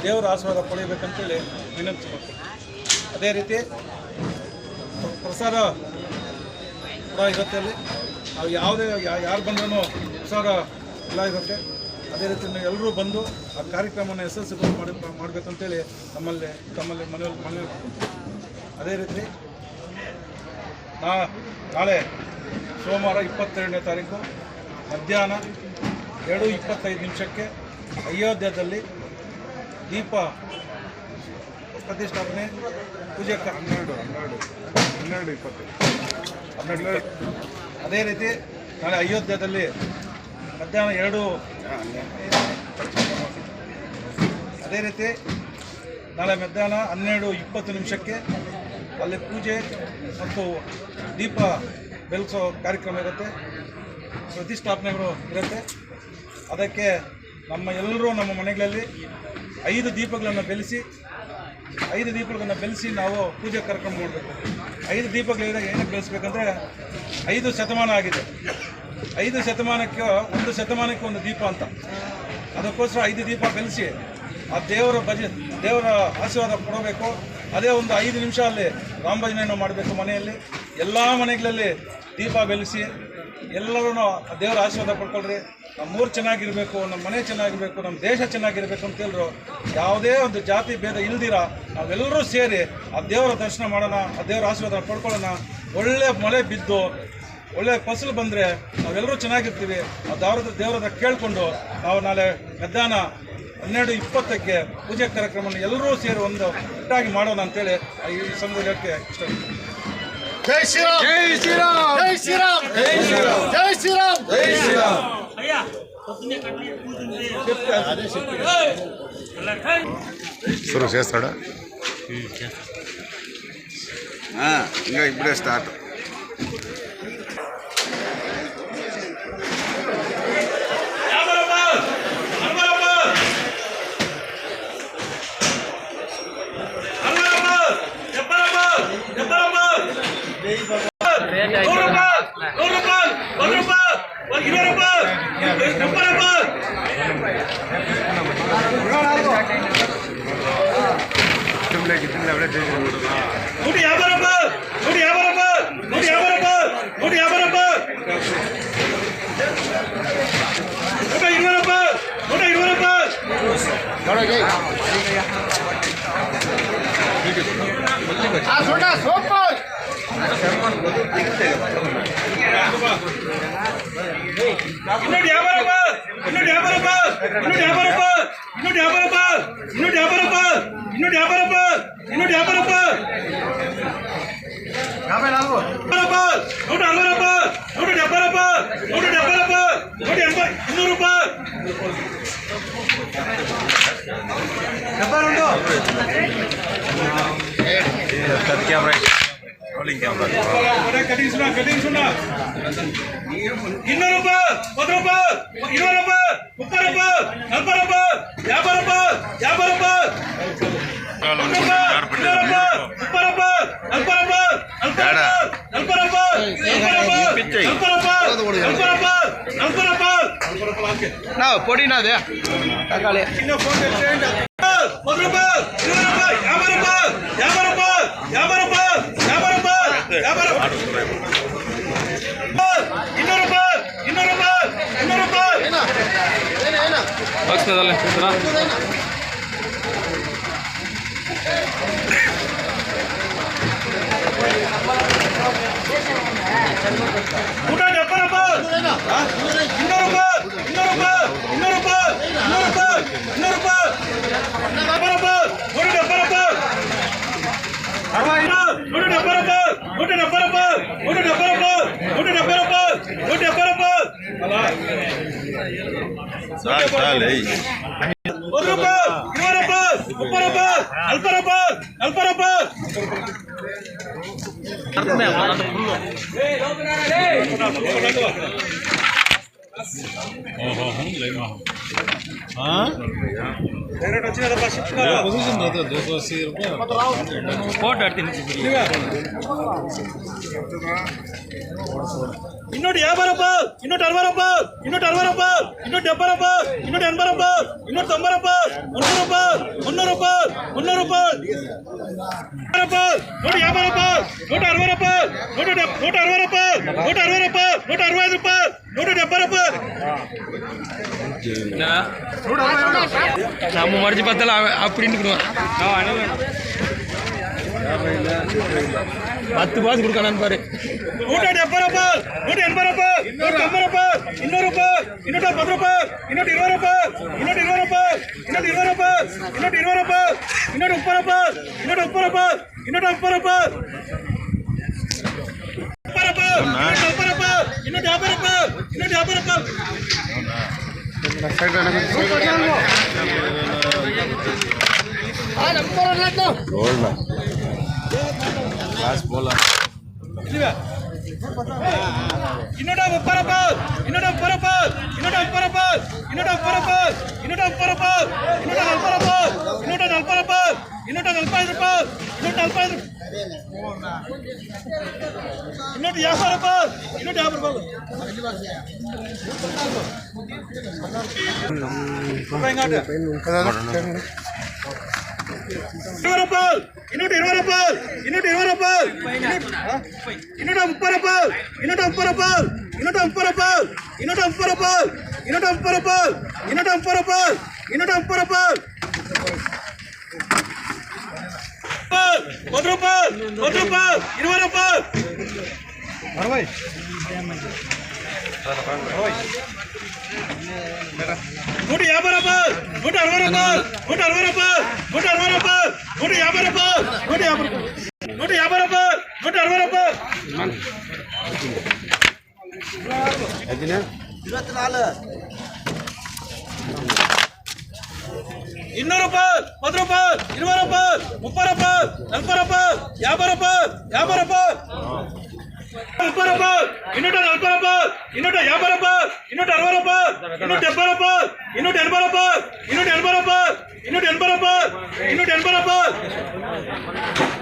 ದೇವರ ಆಶೀರ್ವಾದ ಪಡೆಯಬೇಕಂತೇಳಿ ವಿನಂತಿ ಮಾಡ್ತೀನಿ. ಅದೇ ರೀತಿ ಪ್ರಸಾದ ಕೂಡ ಇರುತ್ತೆ. ಅಲ್ಲಿ ನಾವು ಯಾವುದೇ ಯಾರು ಬಂದ್ರೂ ಪ್ರಸಾದ ಎಲ್ಲ ಇರುತ್ತೆ. ಅದೇ ರೀತಿ ಎಲ್ಲರೂ ಬಂದು ಆ ಕಾರ್ಯಕ್ರಮವನ್ನು ಯಶಸ್ವಿ ಮಾಡಬೇಕಂತೇಳಿ ತಮ್ಮಲ್ಲಿ ಮನವಿ. ಅದೇ ರೀತಿ ನಾಳೆ ಸೋಮವಾರ 22ನೇ ತಾರೀಕು ಮಧ್ಯಾಹ್ನ 2:25 ಅಯೋಧ್ಯದಲ್ಲಿ ದೀಪ ಪ್ರತಿಷ್ಠಾಪನೆ ಪೂಜೆ 12:20. ಅದೇ ರೀತಿ ನಾಳೆ ಅಯೋಧ್ಯದಲ್ಲಿ ಮಧ್ಯಾಹ್ನ 2. ಅದೇ ರೀತಿ ನಾಳೆ ಮಧ್ಯಾಹ್ನ 12:20 ಅಲ್ಲಿ ಪೂಜೆ ಮತ್ತು ದೀಪ ಬೆಳೆಸೋ ಕಾರ್ಯಕ್ರಮ ಇರುತ್ತೆ, ಪ್ರತಿಷ್ಠಾಪನೆಗಳು ಇರುತ್ತೆ. ಅದಕ್ಕೆ ಎಲ್ಲರೂ ನಮ್ಮ ಮನೆಗಳಲ್ಲಿ 5 ದೀಪಗಳನ್ನು ಬೆಳೆಸಿ ನಾವು ಪೂಜೆ ಕಾರ್ಯಕ್ರಮ ಮಾಡಬೇಕು. 5 ದೀಪಗಳಿಂದ ಏನಕ್ಕೆ ಬೆಳೆಸ್ಬೇಕಂದ್ರೆ 5 ಶತಮಾನ ಆಗಿದೆ. 5 ಶತಮಾನಕ್ಕೆ 1 ಶತಮಾನಕ್ಕೆ 1 ದೀಪ ಅಂತ. ಅದಕ್ಕೋಸ್ಕರ 5 ದೀಪ ಬೆಳೆಸಿ ಆ ದೇವರ ಆಶೀರ್ವಾದ ಕೊಡಬೇಕು. ಅದೇ ಒಂದು 5 ನಿಮಿಷ ಅಲ್ಲಿ ರಾಮ ಭಜನೆಯನ್ನು ಮಾಡಬೇಕು. ಮನೆಯಲ್ಲಿ ಎಲ್ಲ ಮನೆಗಳಲ್ಲಿ ದೀಪ ಬೆಳೆಸಿ ಎಲ್ಲರೂ ದೇವರ ಆಶೀರ್ವಾದ ಪಡ್ಕೊಳ್ರಿ. ನಮ್ಮೂರು ಚೆನ್ನಾಗಿರಬೇಕು, ನಮ್ಮ ಮನೆ ಚೆನ್ನಾಗಿರಬೇಕು, ನಮ್ಮ ದೇಶ ಚೆನ್ನಾಗಿರಬೇಕು ಅಂತೇಳಿದ್ರು. ಯಾವುದೇ ಒಂದು ಜಾತಿ ಭೇದ ಇಲ್ದಿರ ನಾವೆಲ್ಲರೂ ಸೇರಿ ಆ ದೇವರ ದರ್ಶನ ಮಾಡೋಣ, ಆ ದೇವರ ಆಶೀರ್ವಾದ ಪಡ್ಕೊಳ್ಳೋಣ. ಒಳ್ಳೆ ಮಳೆ ಬಿದ್ದು ಒಳ್ಳೆ ಫಸಲು ಬಂದರೆ ನಾವೆಲ್ಲರೂ ಚೆನ್ನಾಗಿರ್ತೀವಿ. ಆ ದೇವರ ಕೇಳಿಕೊಂಡು ನಾವು ನಾಳೆ ಮಧ್ಯಾಹ್ನ 12:20 ಪೂಜೆ ಕಾರ್ಯಕ್ರಮವನ್ನು ಎಲ್ಲರೂ ಸೇರಿ ಒಟ್ಟಾಗಿ ಮಾಡೋಣ ಅಂತೇಳಿ ಈ ಸಂದರ್ಭಕ್ಕೆ ಇಷ್ಟಪಡ್ತೀನಿ. ಜೈ ಶ್ರೀರಾಮ್, ಜೈ ಶ್ರೀರಾಮ್, ಜೈ ಶ್ರೀರಾಮ್, ಜೈ ಶ್ರೀರಾಮ್, ಜೈ ಶ್ರೀರಾಮ್, ಜೈ ಶ್ರೀರಾಮ್. ಶುರು చేస్తాడా? ఇంకా ఇప్పుడే స్టార్ట్. ಕಟಿಂಗ್ ಸುಣ್ಣ 200 ರೂಪಾಯಿ, 10 ರೂಪಾಯಿ, 20 ರೂಪಾಯಿ, 30 ರೂಪಾಯಿ, 40 ರೂಪಾಯಿ, 50 ರೂಪಾಯಿ, 50 ರೂಪಾಯಿ, 10 ರೂಪಾಯಿ, 20 ರೂಪಾಯಿ, 30 ರೂಪಾಯಿ, 40 ರೂಪಾಯಿ, 40 ರೂಪಾಯಿ, 40 ರೂಪಾಯಿ, ನಾವು ಪೊಡಿನಾದೆ ತಗೊಳ್ಳಿ. ಇನ್ನು ಫೋನ್ 10 ರೂಪಾಯಿ, 20 ರೂಪಾಯಿ, 50 ರೂಪಾಯಿ, 50 ರೂಪಾಯಿ, 50 ರೂಪಾಯಿ, 50 ರೂಪಾಯಿ, 50 ರೂಪಾಯಿ, 200 ರೂಪಾಯಿ, 200 ರೂಪಾಯಿ, 200 ರೂಪಾಯಿ. ಊಟ 70 ರೂಪಾಯಿ, 200 ರೂಪಾಯಿ, 200 ರೂಪಾಯಿ, 200 ರೂಪಾಯಿ, 200 ರೂಪಾಯಿ, 200 ರೂಪಾಯಿ, 70 ರೂಪಾಯಿ, 170 ರೂಪಾಯಿ, 170 ರೂಪಾಯಿ, 170 ರೂಪಾಯಿ, 170 ರೂಪಾಯಿ, 170 ರೂಪಾಯಿ, 170 ರೂಪಾಯಿ, 1 ರೂಪಾಯಿ, 20 ರೂಪಾಯಿ, 30 ರೂಪಾಯಿ, 40 ರೂಪಾಯಿ, 40 ರೂಪಾಯಿ. ಇನ್ನೂರ 50 ರೂಪಾಯಿ, 260 ರೂಪಾಯಿ, 260 ರೂಪಾಯಿ, 270 ರೂಪಾಯಿ, 280 ರೂಪಾಯಿ, 290 ರೂಪಾಯಿ, 290 ರೂಪಾಯಿ, 100 ರೂಪಾಯಿ, 100 ರೂಪಾಯಿ 300 ರೂಪಾಯಿ 150 ರೂಪಾಯಿ 160 ರೂಪಾಯಿ 160 ರೂಪಾಯಿ 160 ರೂಪಾಯಿ 160 ರೂಪಾಯಿ 170 ರೂಪಾಯಿ நம்ம மடிச்சு பார்த்தாலும் அப்படின்ட்டுக்குடுவான் 10 பாஸ் கொடுக்கணும் பாரு 170 ரூபாய் 180 ரூபாய் 190 ரூபாய் 200 ரூபாய் 210 ரூபாய் 220 ரூபாய் 220 ரூபாய் 220 ரூபாய் 220 ரூபாய் 230 ரூபாய் 230 ரூபாய் 230 ரூபாய் 250 ரூபாய் 250 ரூபாய் 250 ரூபாய் రూపాయలు